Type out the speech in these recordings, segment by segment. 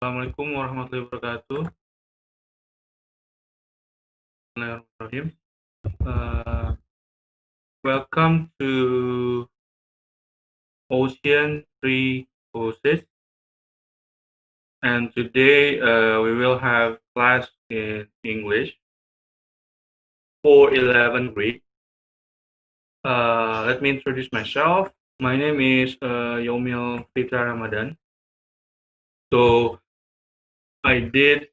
Assalamualaikum warahmatullahi wabarakatuh. Bismillahirrahmanirrahim. Uh, Welcome to Ocean 306, and today we will have class in English for 11th grade. Let me introduce myself. My name is Yomil Fitra Ramadan. So I did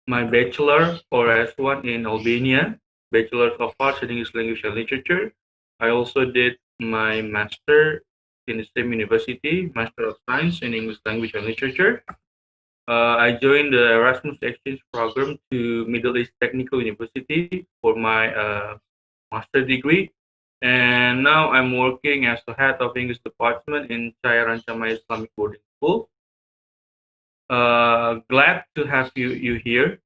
my bachelor or S1 in Albania, Bachelor of Arts in English Language and Literature. I also did my master in the same university, Master of Science in English Language and Literature. I joined the Erasmus Exchange Program to Middle East Technical University for my master degree. And now I'm working as the head of English department in Chaya Rancamaya Islamic Boarding School. Glad to have you here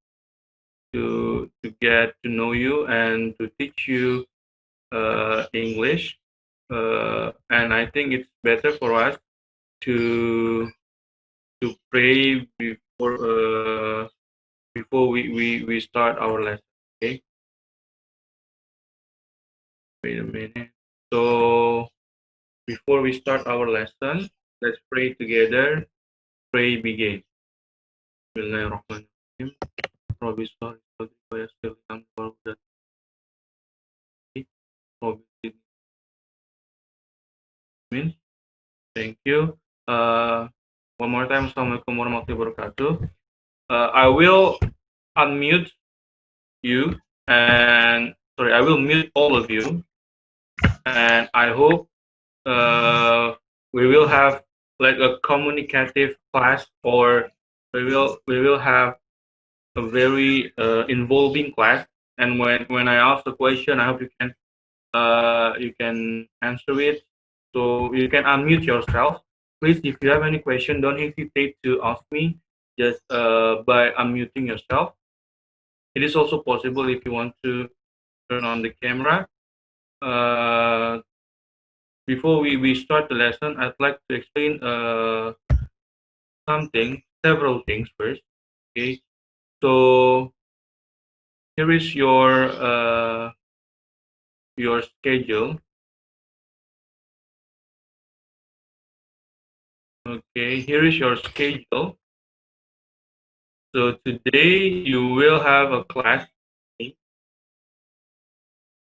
to get to know you and to teach you English. And I think it's better for us to pray before we start our lesson. Okay, wait a minute. So before we start our lesson, let's pray together. Pray begin. Bismillahirrahmanirrahim. Rabbi sholli sadri wa yassir li amri wahlul 'uqdatam min. Thank you. One more time, Assalamualaikum warahmatullahi wabarakatuh. I will unmute you and sorry, I will mute all of you, and I hope we will have like a communicative class, or we will have a very involving class. And when I ask the question, I hope you can answer it. So you can unmute yourself. Please, if you have any question, don't hesitate to ask me just by unmuting yourself. It is also possible if you want to turn on the camera. Uh, Before we start the lesson, I'd like to explain several things first. Okay, so here is your schedule. Okay, here is your schedule. So today you will have a class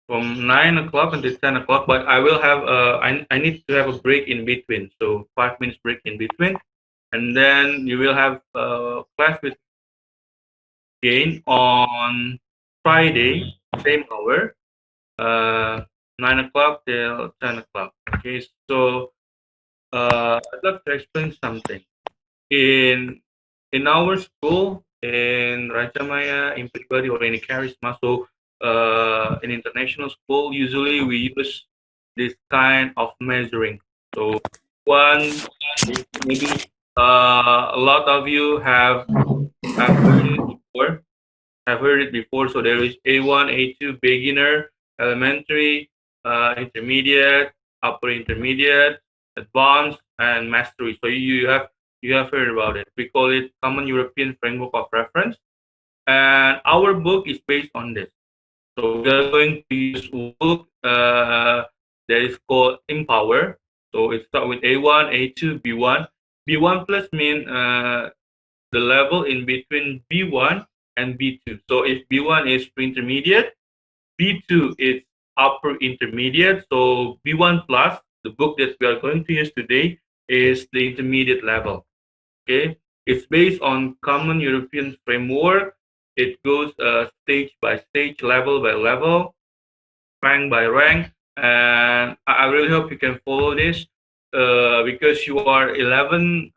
from 9 o'clock until 10 o'clock, but I will have I need to have a break in between, so 5 minutes break in between, and then you will have a class with again on Friday, same hour, uh, 9 o'clock till 10 o'clock. Okay, so I'd like to explain something. In our school, in Rajamaya, in Pribadi, or in Charisma, so in international school, usually we use this kind of measuring. So one, maybe a lot of you have heard it before. Have heard it before. So there is A1, A2, beginner, elementary, intermediate, upper intermediate, advanced, and mastery. So you have heard about it. We call it Common European Framework of Reference, and our book is based on this. So we are going to use a book that is called Empower. So it starts with A1, A2, B1. B1 plus mean the level in between B1 and B2. So if B1 is pre-intermediate, B2 is upper intermediate. So B1 plus, the book that we are going to use today, is the intermediate level. Okay, it's based on Common European Framework. It goes stage by stage, level by level, rank by rank, and I really hope you can follow this because you are 11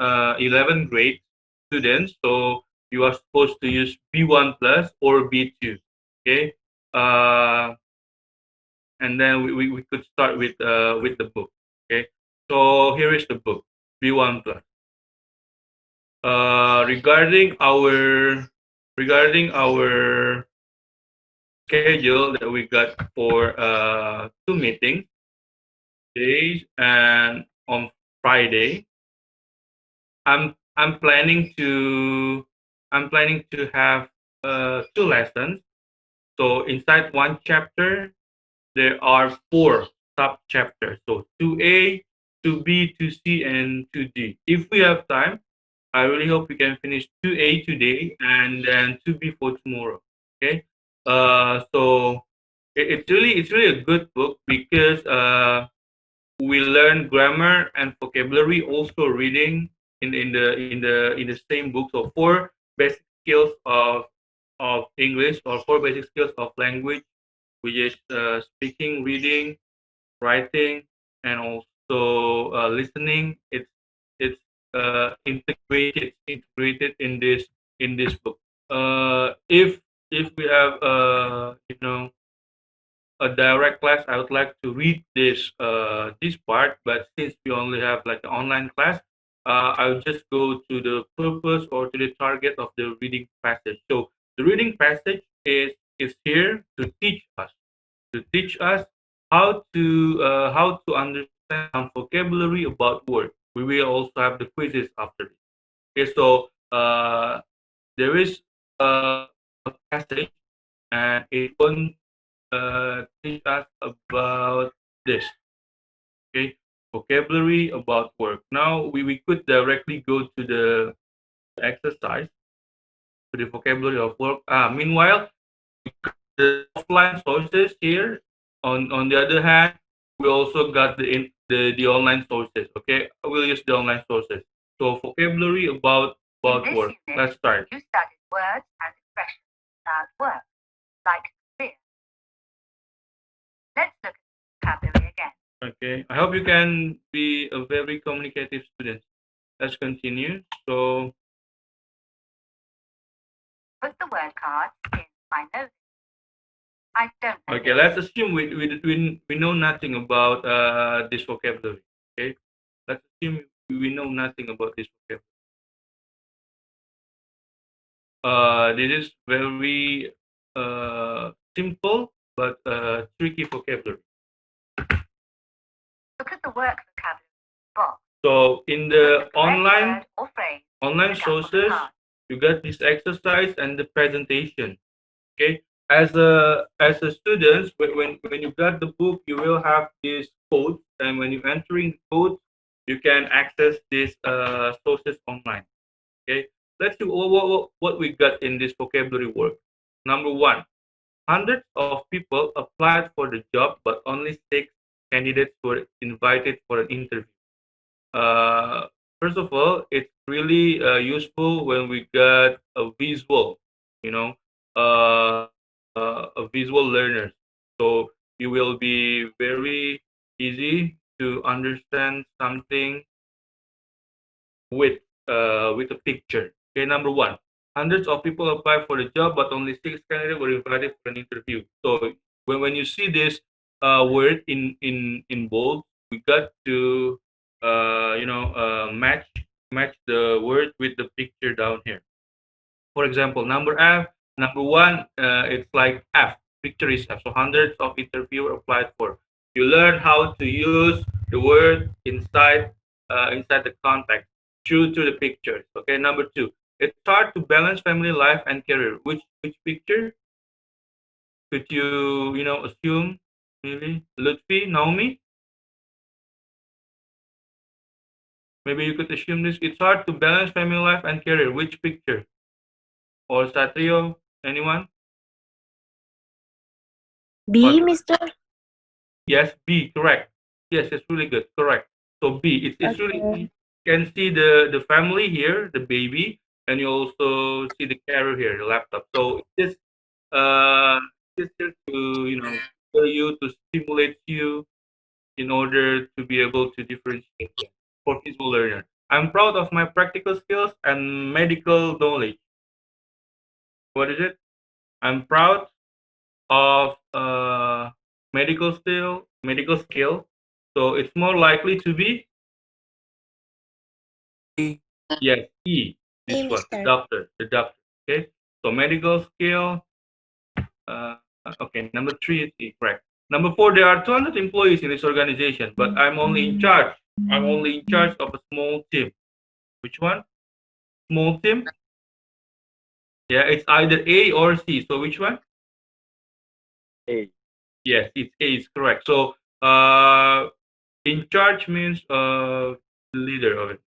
grade students, so you are supposed to use B1 plus or B2. Okay, uh, and then we could start with the book. Okay, so here is the book, B1 plus. Regarding our schedule that we got for two meetings days and on Friday. I'm I'm planning to I'm planning to have two lessons. So inside one chapter, there are four sub chapters. So 2A, 2B, 2C, and 2D. If we have time, I really hope we can finish 2A today and then 2B for tomorrow. Okay. So it's really a good book because we learn grammar and vocabulary, also reading in the same book. So four basic skills of English or four basic skills of language, which is speaking, reading, writing, and also listening. It's integrated in this book. If we have a direct class, I would like to read this part. But since we only have like an online class, I'll just go to the purpose or to the target of the reading passage. So the reading passage is here to teach us how to understand some vocabulary about words. We will also have the quizzes after this. Okay, so there is a passage, and it won't teach us about this. Okay, vocabulary about work. Now we could directly go to the exercise, to the vocabulary of work. Meanwhile, the offline sources here. On the other hand, we also got the online sources. Okay, I will use the online sources. So vocabulary about work. Let's start. You studied words and expressions about work, like career. Let's look at vocabulary again. Okay, I hope you can be a very communicative student. Let's continue. So put the word cards in my notes. I don't know. Okay, let's assume we know nothing about this vocabulary. Okay, let's assume we know nothing about this vocabulary. This is very simple but tricky vocabulary. Look at the work vocabulary box. So in the online sources, you get this exercise and the presentation. Okay, as a student, when you got the book, you will have this code, and when you're entering the code, you can access these sources online. Okay, let's see what we got in this vocabulary word. Number one, hundreds of people applied for the job, but only six candidates were invited for an interview. uh, First of all, it's really useful when we got a visual, you know, a visual learner. So you will be very easy to understand something with a picture. Okay, number one, hundreds of people apply for the job, but only six candidates were invited for an interview. So when you see this word in bold, we got to match the word with the picture down here. For example, number one, it's like F. Picture is F. So hundreds of interviewer applied for. You learn how to use the word inside the context through the pictures. Okay. Number two, it's hard to balance family life and career. Which picture could you assume? Maybe Lutfi, Naomi. Maybe you could assume this. It's hard to balance family life and career. Which picture? Or Satrio? Anyone? B, What? Mister. Yes, B, correct. Yes, it's really good. Correct. So B, it's really Okay. you can see the family here, the baby, and you also see the carrier here, the laptop. So it's just to for you to stimulate you in order to be able to differentiate them for visual learner. I'm proud of my practical skills and medical knowledge. What is it? I'm proud of medical skill. So it's more likely to be yes, E. A, This one, the Mister. doctor, the doctor. Okay. So medical skill. Uh, okay. Number three is E, correct. Number four, there are 200 employees in this organization, but I'm only in charge. I'm only in charge of a small team. Which one? small team? Yeah, it's either A or C. So which one? A. Yes, it's A is correct. So uh, in charge means leader of it.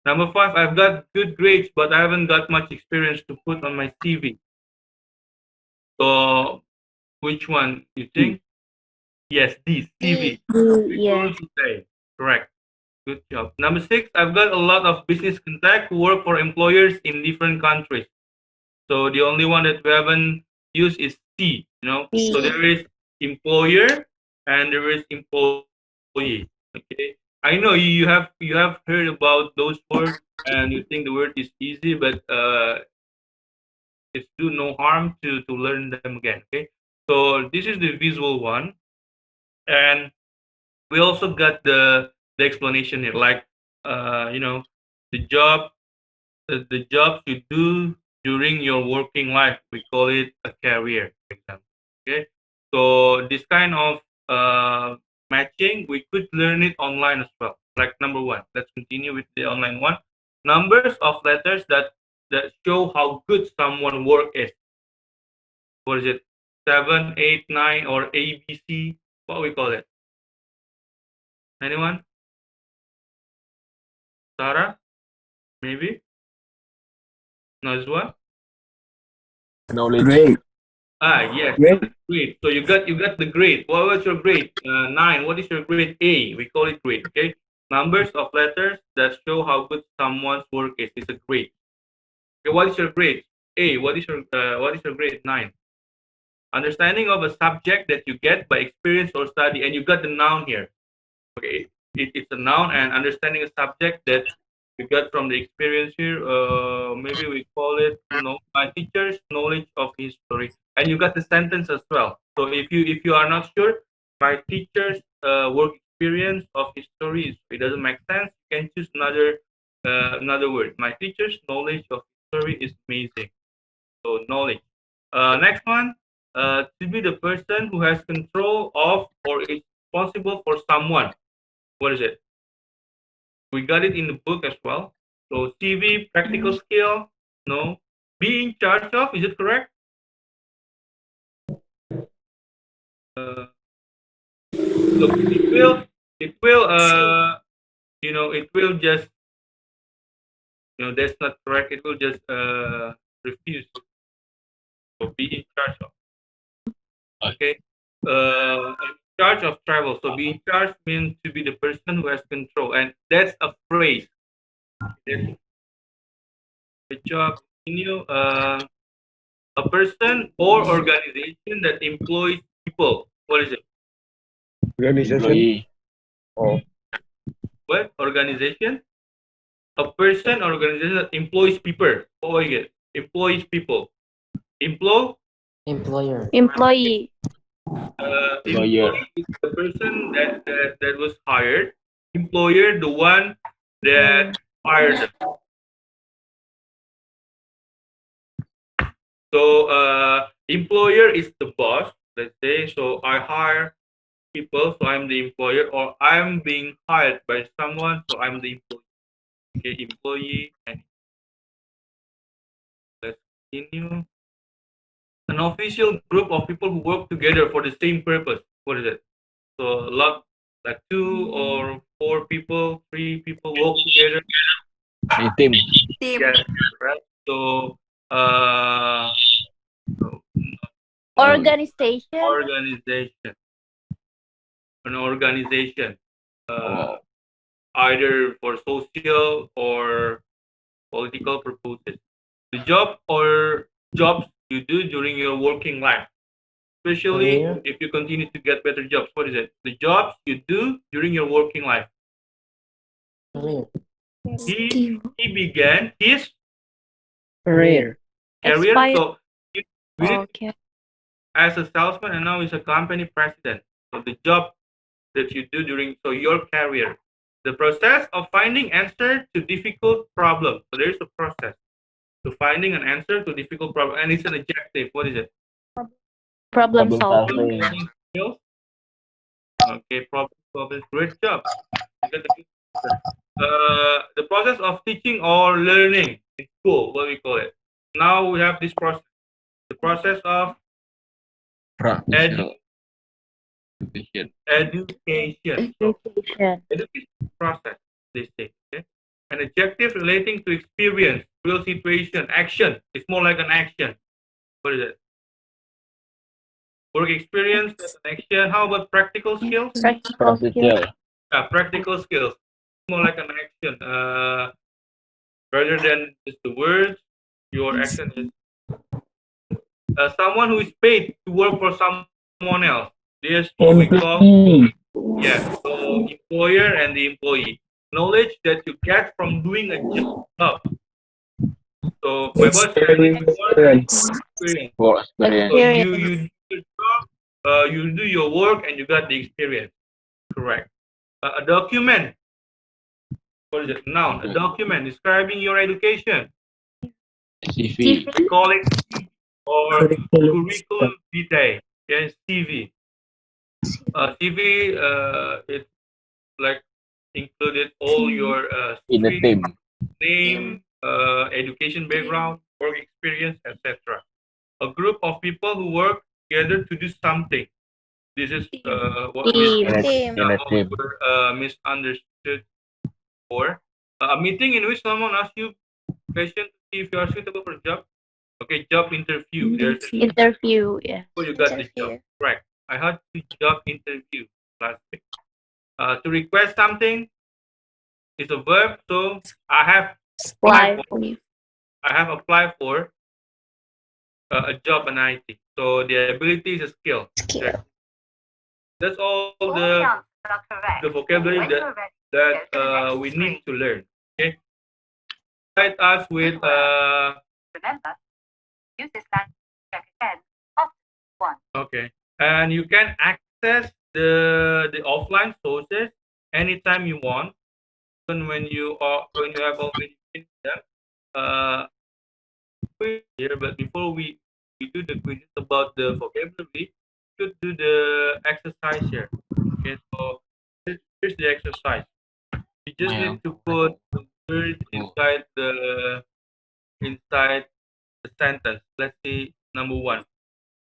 Number five, I've got good grades, but I haven't got much experience to put on my CV. So which one you D. think? Yes, D, CV. D. D. Yeah. Curriculum vitae. Correct. Good job. Number six, I've got a lot of business contact who work for employers in different countries. So the only one that we haven't used is C. So D. there is employer and there is employee. Okay. I know you have heard about those words and you think the word is easy, but it's do no harm to learn them again. Okay. So this is the visual one, and we also got the explanation here, like the the jobs you do during your working life. We call it a career, for example. Okay, so this kind of uh, matching, we could learn it online as well. Like number one, let's continue with the online one. Numbers of letters that show how good someone work is. What is it? Seven, eight, nine, or ABC? What we call it? Anyone? Sarah? Maybe? Nazwa? Knowledge. Yes, Great. grade. So you got the grade. What was your grade? Nine. What is your grade? A. We call it grade. Okay. Numbers of letters that show how good someone's work is. It's a grade. Okay. What is your grade? A. What is your grade? Nine. Understanding of a subject that you get by experience or study, and you got the noun here. Okay, it's a noun, and understanding a subject that you got from the experience here. Maybe we call it, my teacher's knowledge of history, and you got the sentence as well. So if you are not sure, my teacher's work experience of history, it doesn't make sense. You can choose another word. My teacher's knowledge of history is amazing. So knowledge. Next one, to be the person who has control of or is responsible for someone. What is it? We got it in the book as well. So CV, practical skill, no. Be in charge of, is it correct? Uh, Look, C. it will just, that's not correct. It will just refuse. So be in charge of, okay? In charge of travel. So be in charge means to be the person who has control, and that's a phrase. That's good job. Continue. A person or organization that employs people. What is it? Organization. Employee. Oh. What? Organization? A person or organization that employs people. What is it? Employs people. Employ? Employer. Employee. Lawyer. Employee is the person that was hired. Employer, the one that Mm. hired them. So employer is the boss. Let's say, so I hire people, so I'm the employer, or I'm being hired by someone, so I'm the employee. Okay, employee, and let's continue. An official group of people who work together for the same purpose. What is it? So a lot, like two or four people, three people work together. A team. Team. Yes, right. So uh, Organization. organization, an organization, uh, Oh. either for social or political purposes. The job or jobs you do during your working life, especially Career. if you continue to get better jobs. What is it? The jobs you do during your working life. Career. He he began his Career. career. Expired. So we did Okay. as a salesman, and now he's a company president. So the job that you do during your career, the process of finding answer to difficult problems. So there is a process to finding an answer to difficult problem, and it's an adjective. What is it? Problem Problem solving. solving. Solving skills. Okay, problem solving. Great job. You got the good answer. the process of teaching or learning in school, what we call it. Now we have this process, the process of edu- Practical education. So Education. education process, they say. Okay? An adjective relating to experience, real situation, action. It's more like an action. What is it? Work experience, that's an action. How about practical skills? Practical skills. practical Yeah, practical skills. More like an action. Rather than just the words, your action is someone who is paid to work for someone else. There's what we call yeah, so employer and the employee. Knowledge that you get from doing a job. So my boss said I need more experience. work experience. So Experience. you do your job, you do your work, and you got the experience. Correct. A document. What is it? Noun. A document describing your education. CV We call it or curriculum vitae. Yes, CV. CV. It like included all your in a street team. name, education background, work experience, etc. A group of people who work together to do something. This is what we Team. In a we team. were misunderstood for. A meeting in which someone asks you question to see if you are suitable for a job. Okay, job interview. There's an Interview. Yeah. oh, you got the job. Right. I had to job interview last week. To request something is a verb. So I have applied Apply. for. I have applied for a job in IT. So the ability is a skill. Okay. That's all the vocabulary that we need to learn. Okay. Provide us with okay, and you can access the offline sources anytime you want, even when you have already finished them. Uh, quiz here, but before we do the quizzes about the vocabulary, we should do the exercise here. Okay, so here's the exercise. You just need Yeah. to put the word inside the sentence. Let's see, number one.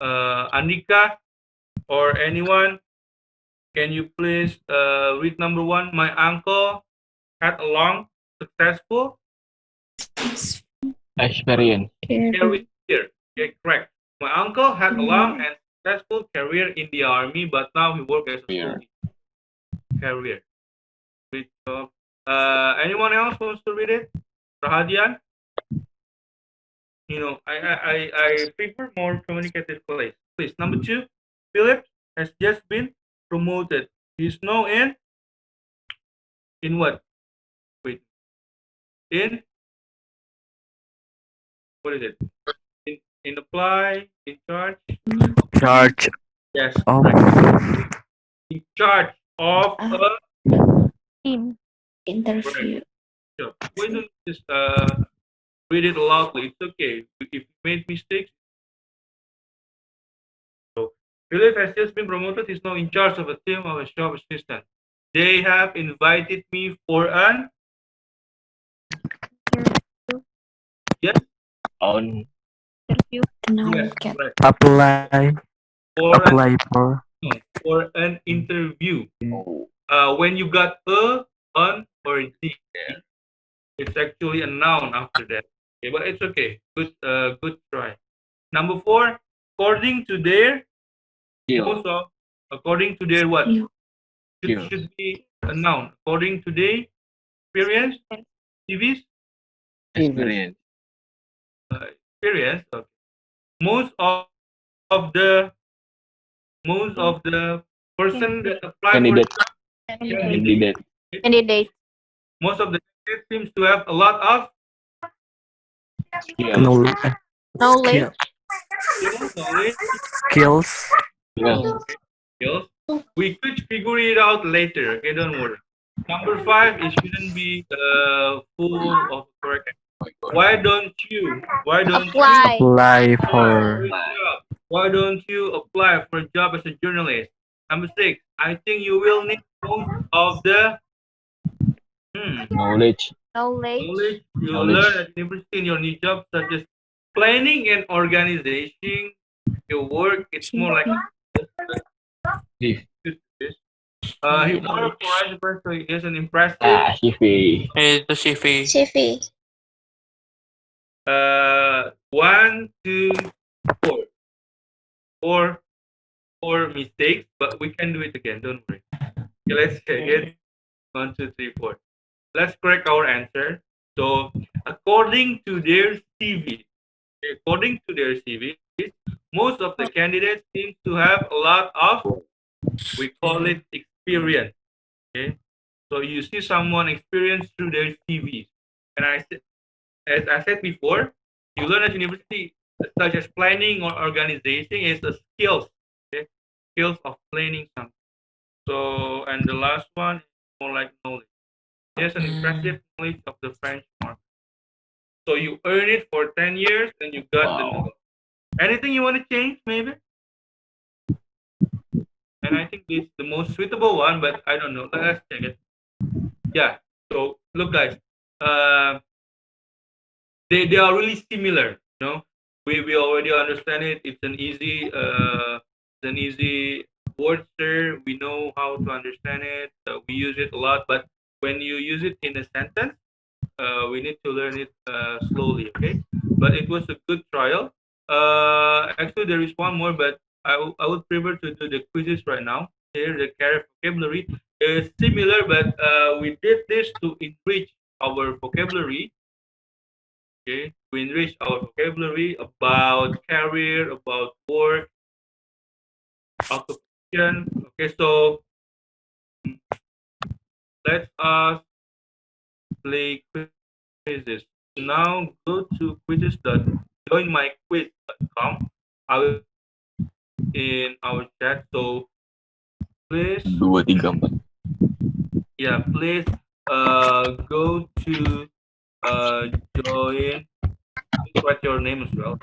Anika or anyone, can you please read number one? My uncle had a long, successful Experience. career. Okay, correct. My uncle had a long and successful career in the army, but now he works as a school Career. teacher. Career. Great job. Anyone else wants to read it? Rahadian? I prefer more communicative place. Please. Number two, Philip has just been promoted. He's now in what? Wait, in what is it? In apply, in charge. Charge Yes, of correct. In charge of a Team. correct job. Why don't you just read it loudly? It's okay. If you made mistakes, so Philip has just been promoted. He's now in charge of a team of a shop assistant. They have invited me for an yes, On Interview. yes, correct. apply For an apply for no, for an interview. oh, When you got a, an, or the, it's actually a noun after that. Okay, but it's okay. Good try. Number four, according to their skill. most of, according to their what Skill. should be a noun. According to their experience, CVs, Experience. experience. Okay. Most of the most of the person that apply for a Candidate. job candidate. Candidate. Candidate. Most of the candidates seems to have a lot of Skill. knowledge, Knowledge. knowledge, skills. Skill. skills. We could figure it out later. Okay, don't worry. Number five, it shouldn't be full of correct. Why don't you Apply. Apply apply for for a job? Why don't you apply for a job as a journalist? Number six, I think you will need most of the Knowledge. Knowledge. Knowledge you learn Knowledge. at university in your new job, such as planning and organizing your work. It's more like If. he more for person is an impressive. Ah, CV. It's the CV. CV. One, two, four, four, four mistakes, but we can do it again. Don't worry. Okay, let's check it. One, two, three, four. Let's correct our answer. So, according to their CV, according to their CVs, most of the candidates seem to have a lot of, we call it experience. Okay, so you see someone experienced through their CVs, and as I said before, you learn at university such as planning or organizing is the skills, okay, skills of planning something. So, and the last one is more like knowledge. There's an impressive knowledge of the French market. So you earn it for 10 years, and you got the Wow. knowledge. Anything you want to change, maybe? And I think this is the most suitable one, but I don't know. Let's check it. Yeah. So look, guys. Uh, they are really similar. You know, we already understand it. It's an easy word, sir. We know how to understand it. We use it a lot, but when you use it in a sentence, we need to learn it slowly, okay? But it was a good trial. Actually, there is one more, but I would prefer to do the quizzes right now. Here, the career vocabulary is similar, but we did this to enrich our vocabulary, okay? To enrich our vocabulary about career, about work, occupation. Okay, so let's play quizzes. Now go to quizzes.joinmyquiz.com. I will in our chat. So please, Dua, tiga, empat. yeah, please go to join. Please write your name as well,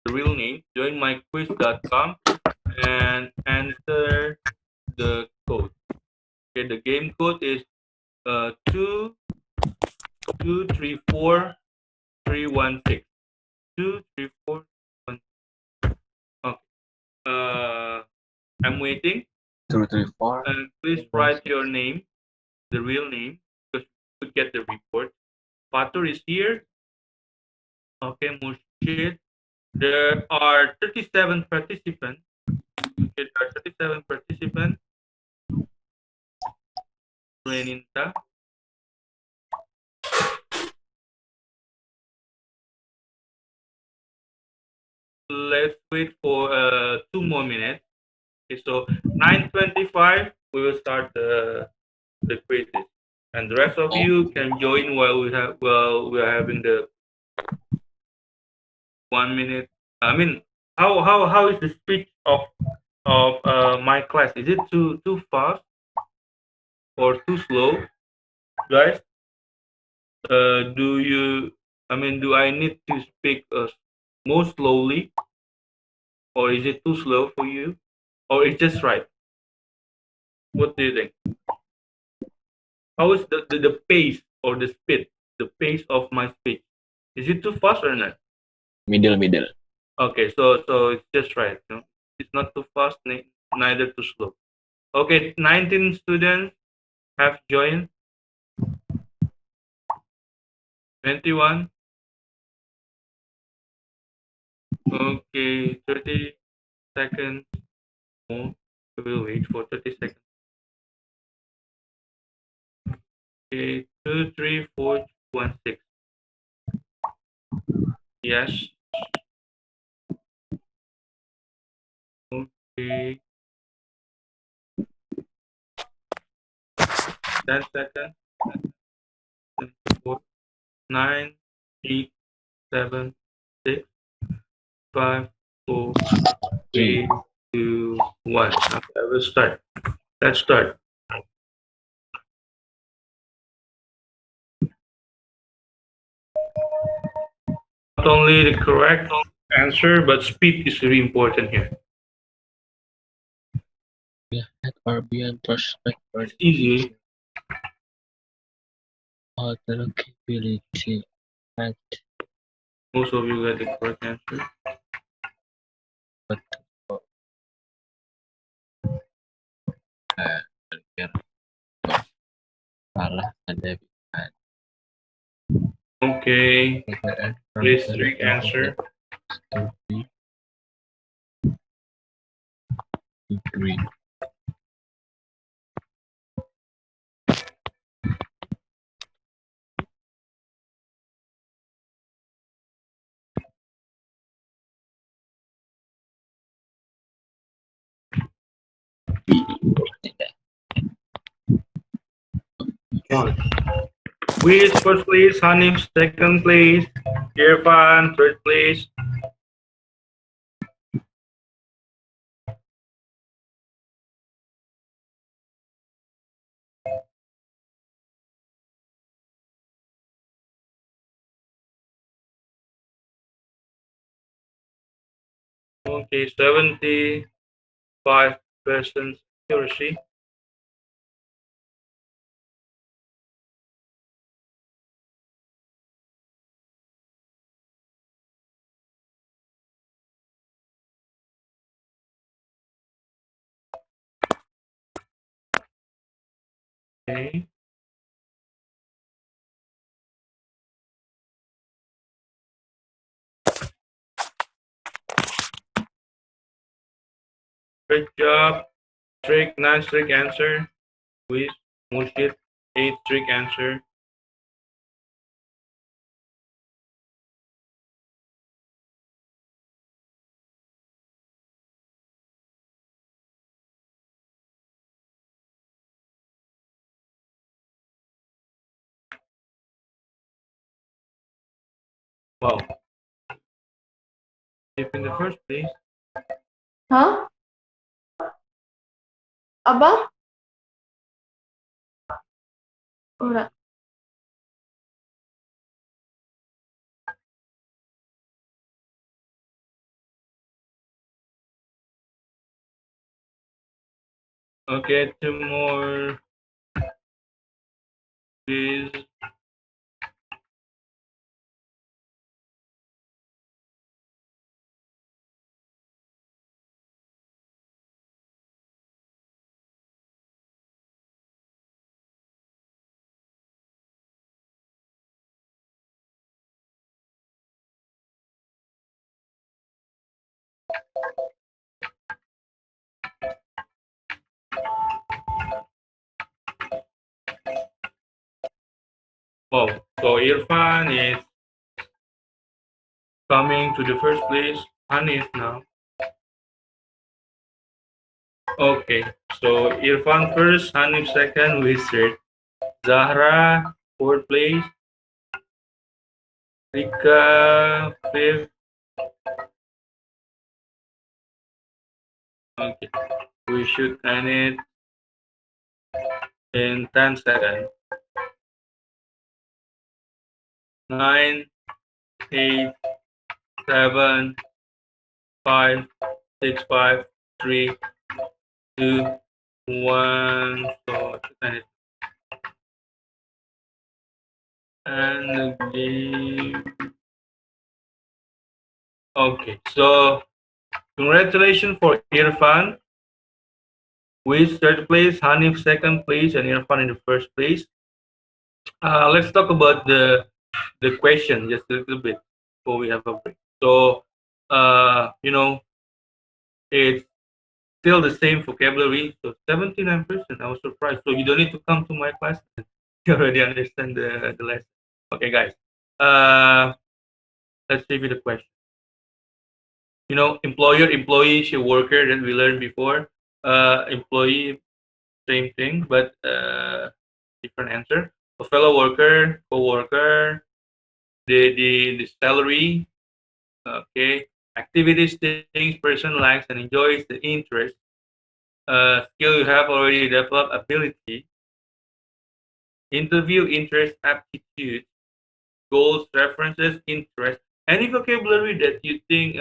the real name. Joinmyquiz.com and enter the code. Okay, the game code is 2234316. 23416. Okay. Uh, I'm waiting. 234. And please write your name, the real name, because you could get the report. Fatur is here. Okay, Murshid. There are 37 participants. Okay, there are 37 participants. Reninta. Let's wait for 2 more minutes. Okay, so 9:25 we will start the quizzes, and the rest of you can join while we are having the 1 minute. I mean, how is the speed of my class? Is it too fast or too slow, guys? Do you? I mean, do I need to speak more slowly, or is it too slow for you, or it's just right? What do you think? How is the pace or the speed, the pace of my speech? Is it too fast or not? Middle, middle. Okay, so it's just right. No? It's not too fast, neither too slow. Okay, 19 students have joined. 21. Okay, 30 seconds more. We will wait for 30 seconds. Okay, 23416. Yes. Okay, 10 seconds. 4, 9, 8, 7, 6, 5, 4, Three. 3, 2, 1. Okay, I will start. Let's start. Not only the correct answer, but speed is very important here. Yeah, at or beyond prospect. It's easy. Other capability. At Most of you got the correct answer. what Berkir salah ada pilihan. Okay, Pertanyaan please frontal trick answer. studi degree. John. Wiz first place, Hanif second place, Irfan third place. Okay, 75% accuracy. Okay. Great job. Trick, non-trick answer. Wiz, Murshid, 8 trick answer. Wow. If in the first place. Hah? Apa? Udah. Okay, two more. Please. Wow. So Irfan is coming to the first place. Hanif now. Okay. So Irfan first, Hanif second, Wiz third. Zahra fourth place. Rika fifth. Okay. We should end it in 10 seconds. 9, 8, 7, 5, 6, 5, 3, 2, 1. So end it. And the game. Okay. So congratulations for Irfan. With third place, Hanif second place, and Irfan in the first place. Let's talk about the question just a little bit before we have a break. So, it's still the same vocabulary. So 79%. I was surprised. So you don't need to come to my class. You already understand the lesson. Okay, guys. Uh, let's review the question. Employer, employee, she worker that we learned before. Employee, same thing, but different answer. A fellow worker, co-worker, the salary, okay, activities, things person likes and enjoys, the interest, skill you have already developed, ability, interview, interest, aptitude, goals, references, interest, any vocabulary that you think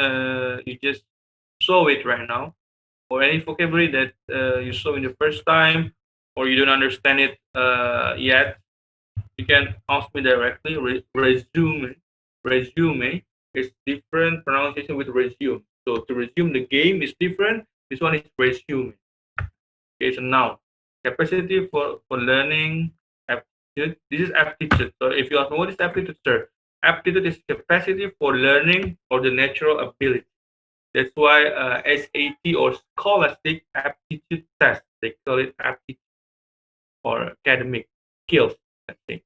you just saw it right now, or any vocabulary that you saw in the first time, or you don't understand it yet, you can ask me directly. Resume is different pronunciation with resume. So to resume the game is different. This one is resume. It's a noun. Capacity for learning. Aptitude. This is aptitude. So if you ask me what is aptitude, sir? Aptitude is capacity for learning or the natural ability. That's why SAT or Scholastic Aptitude Test, they call it aptitude or academic skills. I think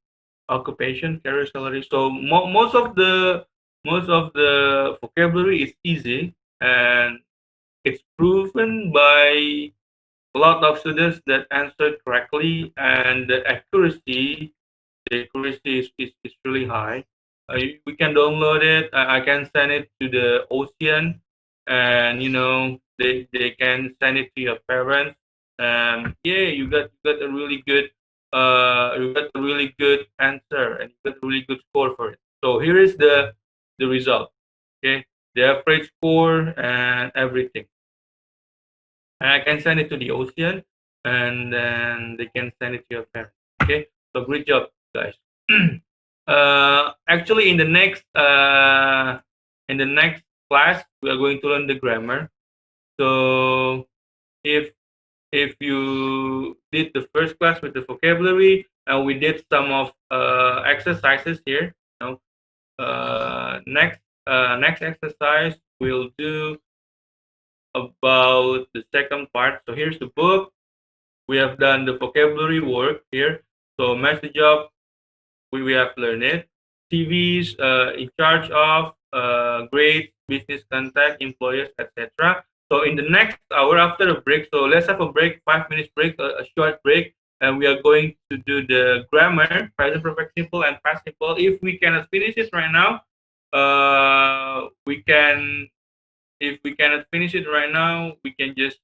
occupation, career, salary. So most of the vocabulary is easy, and it's proven by a lot of students that answered correctly, and the accuracy is really high. We can download it. I can send it to the ocean, and they can send it to your parents. Yeah, you got a really good answer, and you got a really good score for it. So here is the result. Okay, the average score and everything. And I can send it to the ocean, and then they can send it to your parents. Okay, so great job, guys. Actually, in the next class, we are going to learn the grammar. So if if you did the first class with the vocabulary, and we did some of exercises here. Next exercise we'll do about the second part. So here's the book. We have done the vocabulary work here. So message up, we have learned it. CVs, in charge of, grades, business contact, employers, etc. So in the next hour after a break, so let's have a break, 5 minutes break, a short break, and we are going to do the grammar, present perfect simple and past simple. If we cannot finish it right now, we can. If we cannot finish it right now, we can just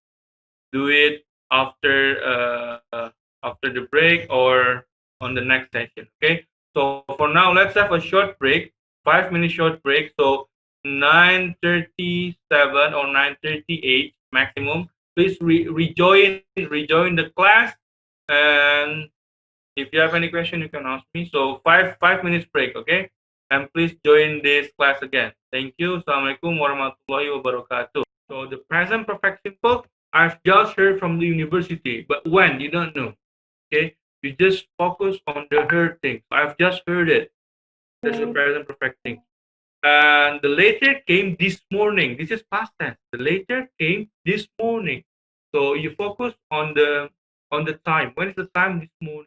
do it after the break or on the next session. Okay. So for now, let's have a short break, 5 minute short break. So 9:37 or 9:38 maximum. Please rejoin the class, and if you have any question, you can ask me. So five minutes break. Okay. And please join this class again. Thank you. Assalamualaikum warahmatullahi wabarakatuh. So the present perfect simple, I've just heard from the university, but when you don't know. Okay, you just focus on the heard thing. I've just heard it. That's the present perfect thing. And the later came this morning. This is past tense. The later came this morning. So you focus on the time. When is the time this morning?